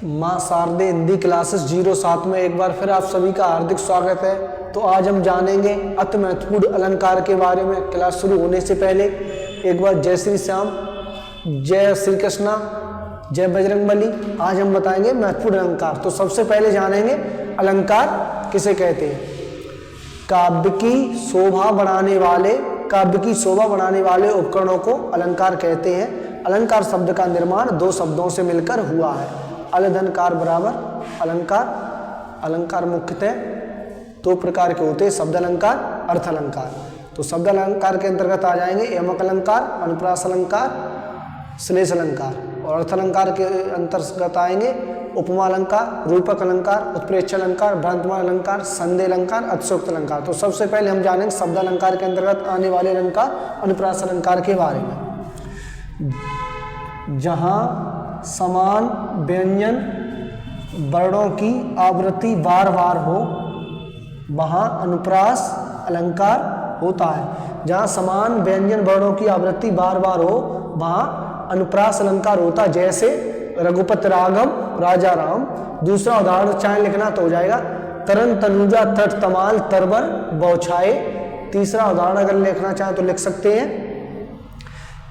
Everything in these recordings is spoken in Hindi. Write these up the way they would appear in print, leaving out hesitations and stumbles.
माँ शारदे हिंदी क्लासेस 07 में एक बार फिर आप सभी का हार्दिक स्वागत है। तो आज हम जानेंगे अति महत्वपूर्ण अलंकार के बारे में। क्लास शुरू होने से पहले एक बार जय श्री श्याम, जय श्री कृष्णा, जय बजरंगबली। आज हम बताएंगे महत्वपूर्ण अलंकार। तो सबसे पहले जानेंगे अलंकार किसे कहते हैं। काव्य की शोभा बढ़ाने वाले उपकरणों को अलंकार कहते हैं। अलंकार शब्द का निर्माण दो शब्दों से मिलकर हुआ है। अलधनकार बराबर अलंकार। अलंकार मुख्यतः दो प्रकार के होते हैं, शब्द अलंकार, अर्थ अलंकार। तो शब्द अलंकार के अंतर्गत आ जाएंगे यमक अलंकार, अनुप्रास अलंकार, श्लेष अलंकार। और अर्थ अलंकार के अंतर्गत आएंगे उपमा अलंकार, रूपक अलंकार, उत्प्रेक्ष अलंकार, भ्रांतमान अलंकार, संदेह अलंकार, अतिशयोक्त अलंकार। तो सबसे पहले हम जानेंगे शब्द अलंकार के अंतर्गत आने वाले अलंकार अनुप्रास अलंकार के बारे में। जहाँ समान व्यंजन वर्णों की आवृत्ति बार बार हो वहाँ अनुप्रास अलंकार होता है। जहाँ समान व्यंजन वर्णों की आवृत्ति बार बार हो वहाँ अनुप्रास अलंकार होता है। जैसे रघुपति राघव राजा राम। दूसरा उदाहरण चाहे लिखना तो हो जाएगा तरन तनुजा तट तमाल तरबर बौछाए। तीसरा उदाहरण अगर लिखना चाहे तो लिख सकते हैं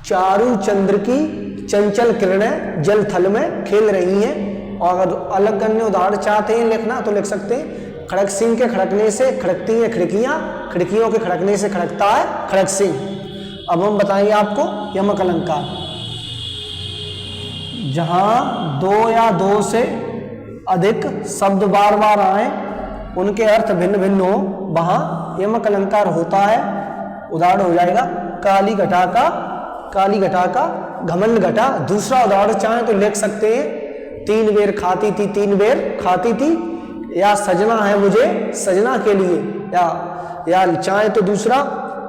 चारु चंद्र की चंचल किरणें जल थल में खेल रही हैं। और अगर अलग अन्य उदाहरण चाहते हैं लिखना तो लिख सकते हैं खड़क सिंह के खड़कने से खड़कती हैं खिड़कियां, खिड़कियों के खड़कने से खड़कता है खड़क सिंह। अब हम बताएंगे आपको यमक अलंकार। जहां दो या दो से अधिक शब्द बार बार आए उनके अर्थ भिन्न भिन्न हो वहां यमक अलंकार होता है। उदाहरण हो जाएगा काली घटा का घमंड घटा। दूसरा उदाहरण चाहे तो लिख सकते हैं तीन बेर खाती थी तीन बेर खाती थी, या सजना है मुझे सजना के लिए, या चाहे तो दूसरा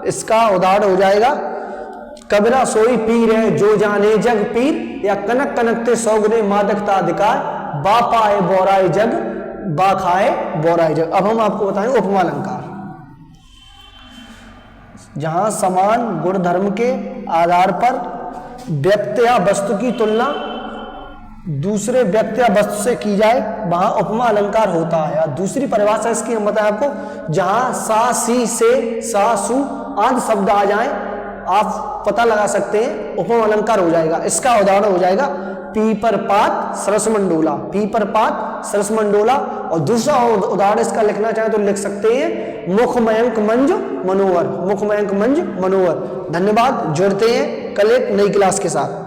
इसका उदाहरण हो जाएगा कबरा सोई पीर है जो जाने जग पीर, या कनक कनकते सौगने मादकता अधिकार बा पाए बोराए जग बा खाए बोराए जग। अब हम आपको बताएंगे उपमा अलंकार। जहां समान गुण धर्म के आधार पर व्यक्ति या वस्तु की तुलना दूसरे व्यक्ति या वस्तु से की जाए वहां उपमा अलंकार होता है। दूसरी परिभाषा इसकी हम बताएं आपको, जहां सा सी से सा सु आदि शब्द आ जाएं आप पता लगा सकते हैं उपमा अलंकार हो जाएगा। इसका उदाहरण हो जाएगा पीपर पात सरस मंडोला, पीपर पात सरस मंडोला। और दूसरा उदाहरण इसका लिखना चाहे तो लिख सकते हैं मुख मयंक मंज मनोहर, मुख मयंक मंज मनोहर। धन्यवाद, जुड़ते हैं कल एक नई क्लास के साथ।